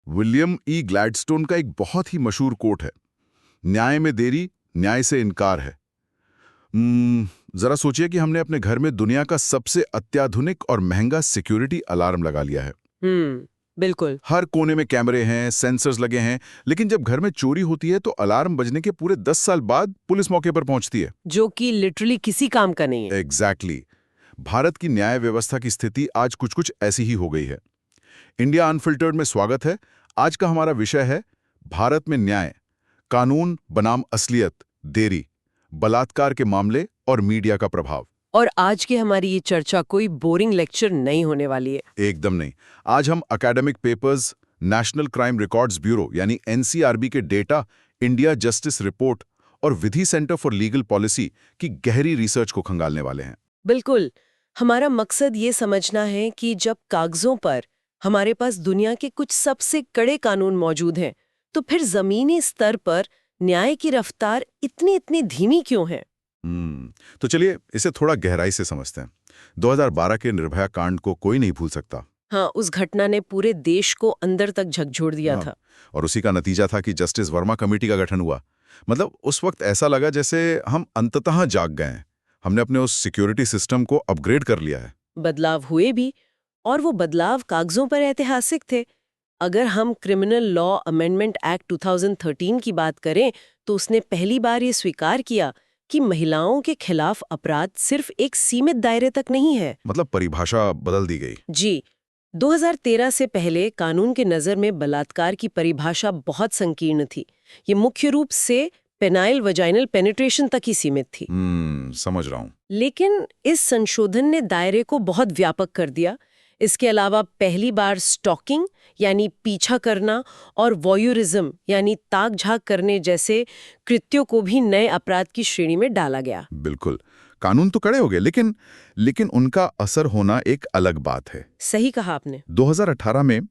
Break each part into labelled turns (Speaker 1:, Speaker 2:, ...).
Speaker 1: William ई Gladstone का एक बहुत ही मशहूर कोट है, न्याय में देरी न्याय से इनकार है। जरा सोचिए कि हमने अपने घर में दुनिया का सबसे अत्याधुनिक और महंगा सिक्योरिटी अलार्म लगा लिया है।
Speaker 2: बिल्कुल।
Speaker 1: हर कोने में कैमरे हैं, सेंसर्स लगे हैं, लेकिन जब घर में चोरी होती है तो अलार्म बजने के पूरे 10 साल बाद पुलिस मौके पर पहुंचती है।
Speaker 2: जो कि लिटरली किसी काम का नहीं है।
Speaker 1: एग्जैक्टली। भारत की न्याय व्यवस्था की स्थिति आज कुछ कुछ ऐसी ही हो गई है। इंडिया अनफिल्टर्ड में स्वागत है। आज का हमारा विषय है भारत में न्याय, कानून बनाम असलियत, देरी, बलात्कार के मामले और मीडिया का प्रभाव।
Speaker 2: और आज की हमारी ये चर्चा कोई बोरिंग लेक्चर नहीं होने वाली है।
Speaker 1: एकदम नहीं। आज हम academic papers, national crime records bureau यानी एनसीआरबी के डेटा, इंडिया जस्टिस रिपोर्ट और विधि सेंटर फॉर लीगल पॉलिसी की गहरी रिसर्च को खंगालने वाले हैं।
Speaker 2: बिल्कुल। हमारा मकसद ये समझना है कि जब कागजों पर हमारे पास दुनिया के कुछ सबसे कड़े कानून मौजूद हैं, तो फिर जमीनी स्तर पर न्याय की रफ्तार इतनी इतनी धीमी क्यों है?
Speaker 1: तो चलिए इसे थोड़ा गहराई से समझते हैं। 2012 के निर्भया कांड को कोई नहीं भूल सकता।
Speaker 2: हाँ, उस घटना ने पूरे देश को अंदर तक झकझोर दिया था।
Speaker 1: और उसी का नतीजा था कि जस्टिस वर्मा कमेटी का गठन हुआ। मतलब उस वक्त ऐसा लगा जैसे हम अंततः जाग गए हैं। हमने अपने उस सिक्योरिटी सिस्टम को अपग्रेड कर लिया है।
Speaker 2: बदलाव हुए भी, और वो बदलाव कागजों पर ऐतिहासिक थे। अगर हम क्रिमिनल लॉ अमेंडमेंट एक्ट 2013 की बात करें, तो उसने पहली बार ये स्वीकार किया कि महिलाओं के खिलाफ अपराध सिर्फ एक सीमित दायरे तक नहीं है।
Speaker 1: मतलब परिभाषा बदल दी गई।
Speaker 2: जी। 2013 से पहले कानून के नज़र में बलात्कार की परिभाषा बहुत संकीर्ण थी। ये मुख्य रूप से पेनाइल वजाइनल पेनिट्रेशन तक ही सीमित थी।
Speaker 1: समझ रहा हूँ।
Speaker 2: लेकिन इस संशोधन ने दायरे को बहुत व्यापक कर दिया। इसके अलावा पहली बार स्टॉकिंग यानी पीछा करना और वॉयूरिज्म यानी ताक झाक करने जैसे कृत्यों को भी नए अपराध की श्रेणी में डाला गया।
Speaker 1: बिल्कुल। कानून तो कड़े हो गए, लेकिन उनका असर होना एक अलग बात है।
Speaker 2: सही कहा आपने।
Speaker 1: 2018 में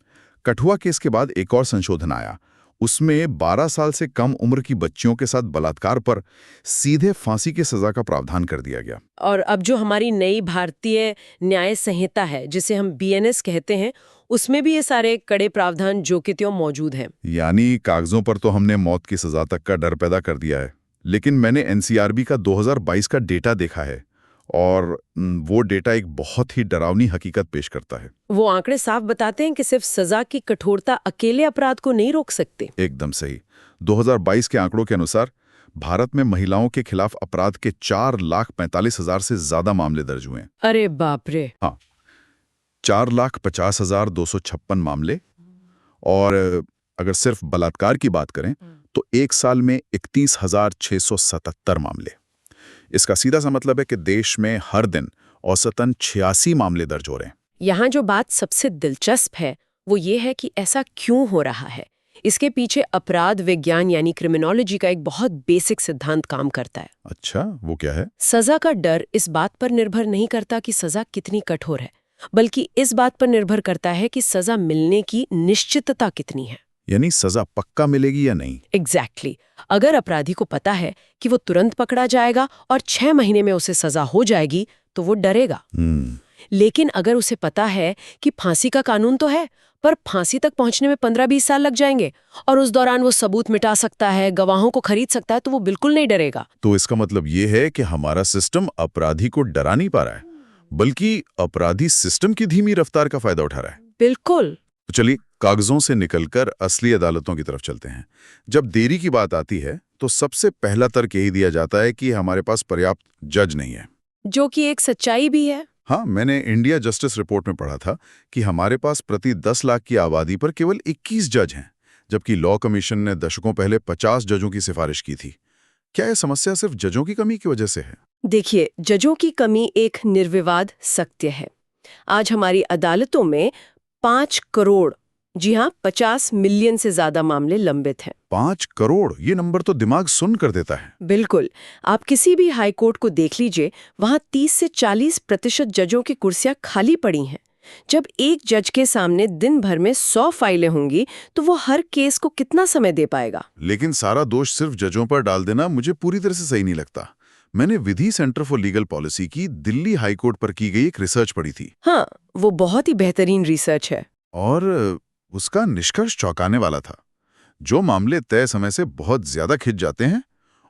Speaker 1: कठुआ केस के बाद एक और संशोधन आया। उसमें 12 साल से कम उम्र की बच्चियों के साथ बलात्कार पर सीधे फांसी की सजा का प्रावधान कर दिया गया।
Speaker 2: और अब जो हमारी नई भारतीय न्याय संहिता है, जिसे हम बीएनएस कहते हैं, उसमें भी ये सारे कड़े प्रावधान जो कि त्यों मौजूद हैं।
Speaker 1: यानी कागजों पर तो हमने मौत की सजा तक का डर पैदा कर दिया है। लेकिन मैंने एनसीआरबी का 2022 का डेटा देखा है, और वो डेटा एक बहुत ही डरावनी हकीकत पेश करता है।
Speaker 2: वो आंकड़े साफ बताते हैं कि सिर्फ सजा की कठोरता अकेले अपराध को नहीं रोक सकते।
Speaker 1: एकदम सही। 2022 के आंकड़ों के अनुसार भारत में महिलाओं के खिलाफ अपराध के 4,45,000 से ज्यादा मामले दर्ज हुए हैं।
Speaker 2: अरे बाप रे।
Speaker 1: हाँ, 4,50,256 मामले। और अगर सिर्फ बलात्कार की बात करें तो एक साल में 31,677 मामले। इसका सीधा सा मतलब है कि देश में हर दिन औसतन 86 मामले दर्ज हो रहे हैं।
Speaker 2: यहाँ जो बात सबसे दिलचस्प है वो ये है कि ऐसा क्यों हो रहा है। इसके पीछे अपराध विज्ञान यानी क्रिमिनोलॉजी का एक बहुत बेसिक सिद्धांत काम करता है।
Speaker 1: अच्छा, वो क्या है?
Speaker 2: सजा का डर इस बात पर निर्भर नहीं करता कि सजा कितनी कठोर है, बल्कि इस बात पर निर्भर करता है कि सजा मिलने की निश्चितता कितनी है।
Speaker 1: यानी सजा पक्का मिलेगी या नहीं।
Speaker 2: एग्जैक्टली। अगर अपराधी को पता है कि वो तुरंत पकड़ा जाएगा और 6 महीने में उसे सजा हो जाएगी, तो वो डरेगा। लेकिन अगर उसे पता है कि फांसी का कानून तो है, पर फांसी तक पहुंचने में 15-20 साल लग जाएंगे और उस दौरान वो सबूत मिटा सकता है, गवाहों को खरीद सकता है, तो वो बिल्कुल नहीं डरेगा।
Speaker 1: तो इसका मतलब ये है कि हमारा सिस्टम अपराधी को डरा नहीं पा रहा है, बल्कि अपराधी सिस्टम की धीमी रफ्तार का फायदा उठा रहा है।
Speaker 2: बिल्कुल।
Speaker 1: तो चलिए कागजों से निकलकर असली अदालतों की तरफ चलते हैं। जब देरी की बात आती है तो सबसे पहला तर्क यही दिया जाता है कि हमारे पास पर्याप्त जज नहीं है,
Speaker 2: जो कि एक सच्चाई भी है।
Speaker 1: हाँ, मैंने इंडिया जस्टिस रिपोर्ट में पढ़ा था कि हमारे पास प्रति 10 लाख की आबादी पर केवल 21 जज हैं, जबकि लॉ कमीशन ने दशकों पहले 50 जजों की सिफारिश की थी। क्या यह समस्या सिर्फ जजों की कमी की वजह से है?
Speaker 2: देखिए, जजों की कमी एक निर्विवाद सत्य है। आज हमारी अदालतों में 5 करोड़, जी हाँ, 50 मिलियन से ज्यादा मामले लंबित हैं।
Speaker 1: 5 करोड़, ये नंबर तो दिमाग सुन्न कर देता है।
Speaker 2: बिल्कुल। आप किसी भी हाई कोर्ट को देख लीजिए, वहां 30 से 40% जजों की कुर्सियां खाली पड़ी हैं। जब एक जज के सामने दिन भर में 100 फाइलें होंगी, तो वो हर केस को कितना समय दे पाएगा?
Speaker 1: लेकिन सारा दोष सिर्फ जजों पर डाल देना मुझे पूरी तरह से सही नहीं लगता। मैंने विधि सेंटर फॉर लीगल पॉलिसी की दिल्ली हाईकोर्ट पर की गई एक रिसर्च पढ़ी थी।
Speaker 2: हाँ, वो बहुत ही बेहतरीन रिसर्च है।
Speaker 1: और उसका निष्कर्ष चौंकाने वाला था। जो मामले तय समय से बहुत ज्यादा खिंच जाते हैं,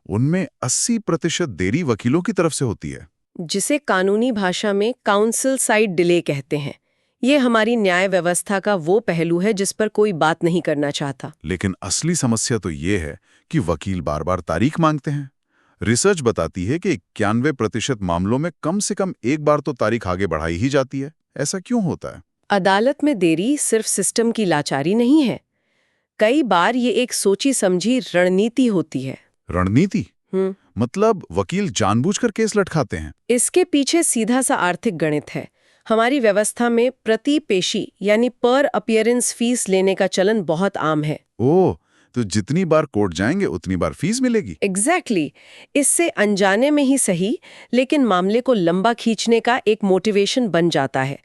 Speaker 1: उनमें 80% देरी वकीलों की तरफ से होती है।
Speaker 2: जिसे कानूनी भाषा में काउंसिल साइड डिले कहते हैं। ये हमारी न्याय व्यवस्था का वो पहलू है जिस पर कोई बात नहीं करना चाहता।
Speaker 1: लेकिन असली समस्या तो ये है कि वकील बार बार तारीख मांगते हैं। रिसर्च बताती है कि 91% मामलों में कम से कम एक बार तो तारीख आगे बढ़ाई ही जाती है। ऐसा क्यों होता है?
Speaker 2: अदालत में देरी सिर्फ सिस्टम की लाचारी नहीं है। कई बार ये एक सोची समझी रणनीति होती है।
Speaker 1: रणनीति? मतलब वकील जानबूझकर केस लटकाते हैं?
Speaker 2: इसके पीछे सीधा सा आर्थिक गणित है। हमारी व्यवस्था में प्रति पेशी यानी पर अपीयरेंस फीस लेने का चलन बहुत आम है।
Speaker 1: ओह, तो जितनी बार कोर्ट जाएंगे उतनी बार फीस मिलेगी?
Speaker 2: एग्जैक्टली। इससे अनजाने में ही सही, लेकिन मामले को लंबा खींचने का एक मोटिवेशन बन जाता है।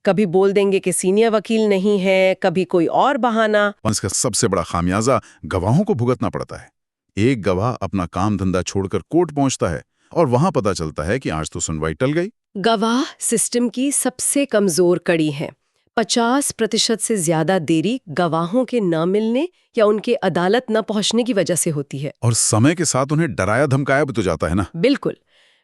Speaker 2: कभी बोल देंगे कि सीनियर वकील नहीं है, कभी कोई और बहाना।
Speaker 1: और इसका सबसे बड़ा खामियाजा गवाहों को भुगतना पड़ता है। एक गवाह अपना काम धंधा छोड़कर कोर्ट पहुंचता है और वहां पता चलता है कि आज तो सुनवाई टल गई।
Speaker 2: गवाह सिस्टम की सबसे कमजोर कड़ी है। 50% से ज्यादा देरी गवाहों के न मिलने या उनके अदालत न पहुंचने की वजह से होती है।
Speaker 1: और समय के साथ उन्हें डराया धमकाया भी तो जाता है ना?
Speaker 2: बिल्कुल।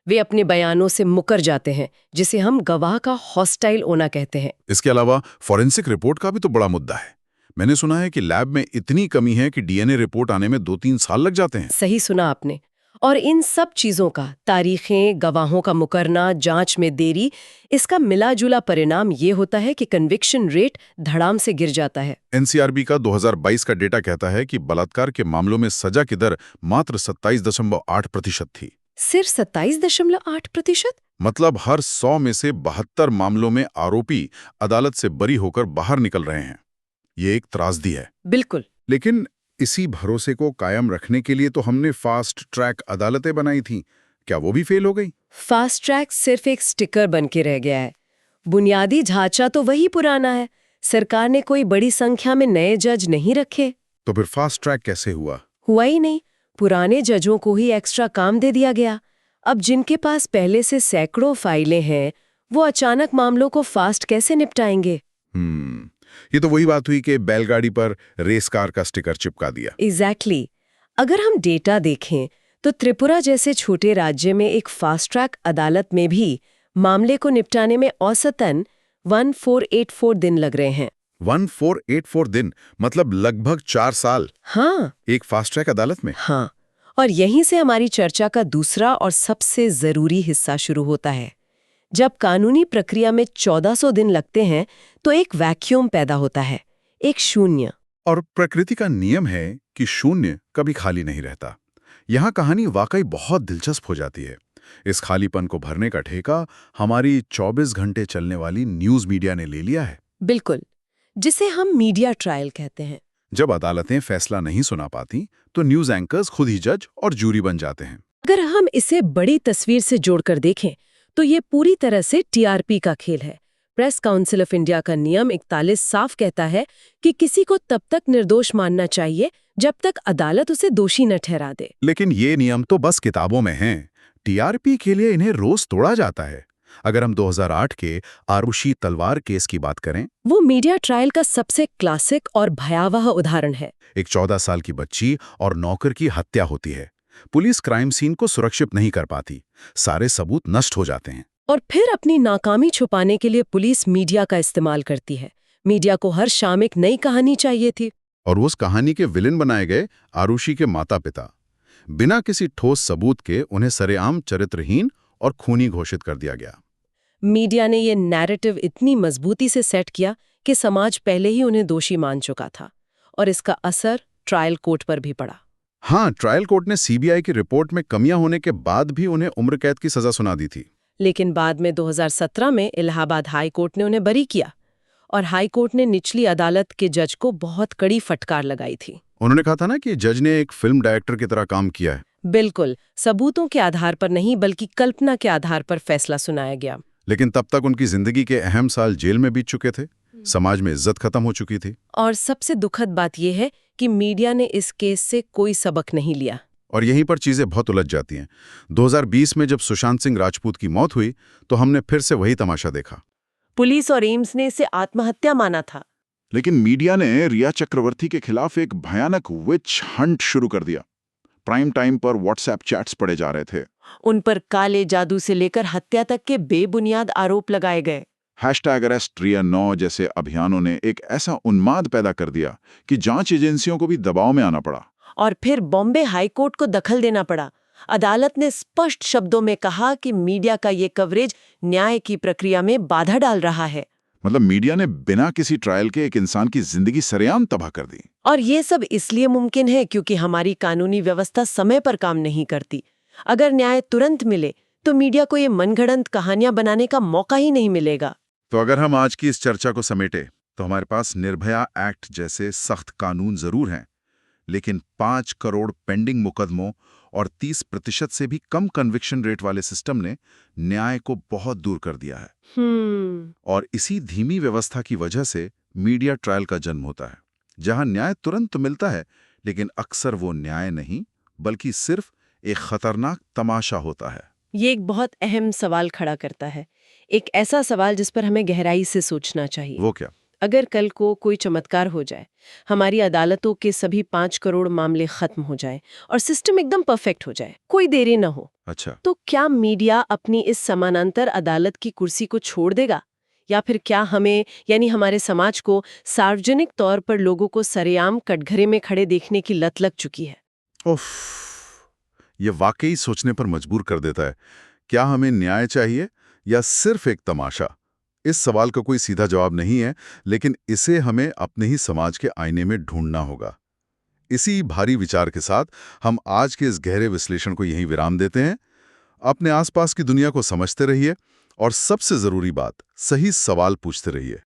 Speaker 2: वे अपने बयानों से मुकर जाते हैं, जिसे हम गवाह का हॉस्टाइल होना कहते हैं।
Speaker 1: इसके अलावा फॉरेंसिक रिपोर्ट का भी तो बड़ा मुद्दा है। मैंने सुना है कि लैब में इतनी कमी है कि डीएनए रिपोर्ट आने में 2-3 साल लग जाते हैं।
Speaker 2: सही सुना आपने। और इन सब चीजों का, तारीखें, गवाहों का मुकरना, जांच में देरी, इसका मिला-जुला परिणाम ये होता है कि कन्विक्शन रेट धड़ाम से गिर जाता है।
Speaker 1: एनसीआरबी का 2022 का डेटा कहता है कि बलात्कार के मामलों में सजा की दर मात्र 27.8% थी।
Speaker 2: सिर्फ 27.8%?
Speaker 1: मतलब हर 100 में से 72 मामलों में आरोपी अदालत से बरी होकर बाहर निकल रहे हैं। ये एक त्रासदी है।
Speaker 2: बिल्कुल।
Speaker 1: लेकिन इसी भरोसे को कायम रखने के लिए तो हमने फास्ट ट्रैक अदालतें बनाई थीं। क्या वो भी फेल हो गई?
Speaker 2: फास्ट ट्रैक सिर्फ एक स्टिकर बन के रह गया है। बुनियादी ढांचा तो वही पुराना है। सरकार ने कोई बड़ी संख्या में नए जज नहीं रखे।
Speaker 1: तो फिर फास्ट ट्रैक कैसे हुआ?
Speaker 2: हुआ ही नहीं। पुराने जजों को ही एक्स्ट्रा काम दे दिया गया। अब जिनके पास पहले से सैकड़ों फाइलें हैं, वो अचानक मामलों को फास्ट कैसे निपटाएंगे?
Speaker 1: ये तो वही बात हुई कि बैलगाड़ी पर रेस कार का स्टिकर चिपका दिया।
Speaker 2: एग्जैक्टली। अगर हम डेटा देखें तो त्रिपुरा जैसे छोटे राज्य में एक फास्ट ट्रैक अदालत में भी मामले को निपटाने में औसतन 1484 दिन लग रहे हैं।
Speaker 1: 1484 दिन? मतलब लगभग 4 साल।
Speaker 2: हाँ।
Speaker 1: एक फास्ट ट्रैक अदालत में?
Speaker 2: हाँ। और यहीं से हमारी चर्चा का दूसरा और सबसे जरूरी हिस्सा शुरू होता है। जब कानूनी प्रक्रिया में 1400 दिन लगते हैं तो एक वैक्यूम पैदा होता है, एक शून्य।
Speaker 1: और प्रकृति का नियम है कि शून्य कभी खाली नहीं रहता। यहाँ कहानी वाकई बहुत दिलचस्प हो जाती है। इस खालीपन को भरने का ठेका हमारी 24 घंटे चलने वाली न्यूज मीडिया ने ले लिया है।
Speaker 2: बिल्कुल, जिसे हम मीडिया ट्रायल कहते हैं।
Speaker 1: जब अदालतें फैसला नहीं सुना पाती तो न्यूज एंकर्स खुद ही जज और जूरी बन जाते हैं।
Speaker 2: अगर हम इसे बड़ी तस्वीर से जोड़कर देखें तो ये पूरी तरह से टीआरपी का खेल है। प्रेस काउंसिल ऑफ इंडिया का नियम 41 साफ कहता है कि किसी को तब तक निर्दोष मानना चाहिए जब तक अदालत उसे दोषी न ठहरा दे।
Speaker 1: लेकिन ये नियम तो बस किताबों में हैं। टीआरपी के लिए इन्हें रोज तोड़ा जाता है। अगर हम 2008 के आरुषि तलवार केस की बात करें,
Speaker 2: वो मीडिया ट्रायल का सबसे क्लासिक और भयावह उदाहरण है।
Speaker 1: एक 14 साल की बच्ची और नौकर की हत्या होती है। पुलिस क्राइम सीन को सुरक्षित नहीं कर पाती, सारे सबूत नष्ट हो जाते हैं।
Speaker 2: और फिर अपनी नाकामी छुपाने के लिए पुलिस मीडिया का इस्तेमाल करती है। मीडिया को हर शाम एक नई कहानी चाहिए थी।
Speaker 1: और उस कहानी के विलेन बनाए गए आरुषि के माता पिता। बिना किसी ठोस सबूत के उन्हें सरेआम चरित्रहीन और खूनी घोषित कर दिया गया।
Speaker 2: मीडिया ने ये नैरेटिव इतनी मजबूती से सेट किया कि समाज पहले ही उन्हें दोषी मान चुका था, और इसका असर ट्रायल कोर्ट पर भी पड़ा।
Speaker 1: हाँ, ट्रायल कोर्ट ने सीबीआई की रिपोर्ट में कमियां होने के बाद भी उन्हें उम्र कैद की सजा सुना दी थी।
Speaker 2: लेकिन बाद में 2017 में इलाहाबाद हाई कोर्ट ने उन्हें बरी किया, और हाई कोर्ट ने निचली अदालत के जज को बहुत कड़ी फटकार लगाई थी।
Speaker 1: उन्होंने कहा था ना कि जज ने एक फिल्म डायरेक्टर की तरह काम किया है।
Speaker 2: बिल्कुल, सबूतों के आधार पर नहीं बल्कि कल्पना के आधार पर फैसला सुनाया गया।
Speaker 1: लेकिन तब तक उनकी जिंदगी के अहम साल जेल में बीत चुके थे, समाज में इज्जत खत्म हो चुकी थी।
Speaker 2: और सबसे दुखद बात यह है कि मीडिया ने इस केस से कोई सबक नहीं लिया।
Speaker 1: और यहीं पर चीजें बहुत उलझ जाती हैं। 2020 में जब सुशांत सिंह राजपूत की मौत हुई तो हमने फिर से वही तमाशा देखा।
Speaker 2: पुलिस और एम्स ने इसे आत्महत्या माना था।
Speaker 1: लेकिन मीडिया ने रिया चक्रवर्ती के खिलाफ एक भयानक विच हंट शुरू कर दिया। प्राइम टाइम पर व्हाट्सएप चैट्स पढ़े जा रहे थे।
Speaker 2: उन पर काले जादू से लेकर हत्या तक के बेबुनियाद आरोप लगाए गए।
Speaker 1: #अरेस्ट रिया 9 जैसे अभियानों ने एक ऐसा उन्माद पैदा कर दिया कि जांच एजेंसियों को भी दबाव में आना पड़ा।
Speaker 2: और फिर बॉम्बे हाई कोर्ट को दखल देना पड़ा। अदालत ने स्पष्ट शब्दों में कहा कि मीडिया का ये कवरेज न्याय की प्रक्रिया में बाधा डाल रहा है।
Speaker 1: मतलब मीडिया ने बिना किसी ट्रायल के एक इंसान की जिंदगी सरेआम तबाह कर दी।
Speaker 2: और ये सब इसलिए मुमकिन है क्योंकि हमारी कानूनी व्यवस्था समय पर काम नहीं करती। अगर न्याय तुरंत मिले तो मीडिया को ये मनगढ़ंत कहानियां बनाने का मौका ही नहीं मिलेगा।
Speaker 1: तो अगर हम आज की इस चर्चा को समेटे तो हमारे पास निर्भया एक्ट जैसे सख्त कानून जरूर हैं, लेकिन 5 करोड़ पेंडिंग मुकदमों और 30% से भी कम कन्विक्शन रेट वाले सिस्टम ने न्याय को बहुत दूर कर दिया है। और इसी धीमी व्यवस्था की वजह से मीडिया ट्रायल का जन्म होता है, जहां न्याय तुरंत मिलता है, लेकिन अक्सर वो न्याय नहीं बल्कि सिर्फ एक खतरनाक तमाशा होता है।
Speaker 2: ये एक बहुत अहम सवाल खड़ा करता है, एक ऐसा सवाल जिस पर हमें गहराई से सोचना चाहिए।
Speaker 1: वो क्या?
Speaker 2: अगर कल को कोई चमत्कार हो जाए, हमारी अदालतों के सभी 5 करोड़ मामले खत्म हो जाए और सिस्टम एकदम परफेक्ट हो जाए, कोई देरी न हो,
Speaker 1: अच्छा,
Speaker 2: तो क्या मीडिया अपनी इस समानांतर अदालत की कुर्सी को छोड़ देगा? या फिर क्या हमें यानी हमारे समाज को सार्वजनिक तौर पर लोगों को सरेआम कटघरे में खड़े देखने की लत लग चुकी है?
Speaker 1: उफ, ये वाकई सोचने पर मजबूर कर देता है। क्या हमें न्याय चाहिए या सिर्फ एक तमाशा? इस सवाल का कोई सीधा जवाब नहीं है, लेकिन इसे हमें अपने ही समाज के आईने में ढूंढना होगा। इसी भारी विचार के साथ हम आज के इस गहरे विश्लेषण को यहीं विराम देते हैं। अपने आसपास की दुनिया को समझते रहिए और सबसे जरूरी बात, सही सवाल पूछते रहिए।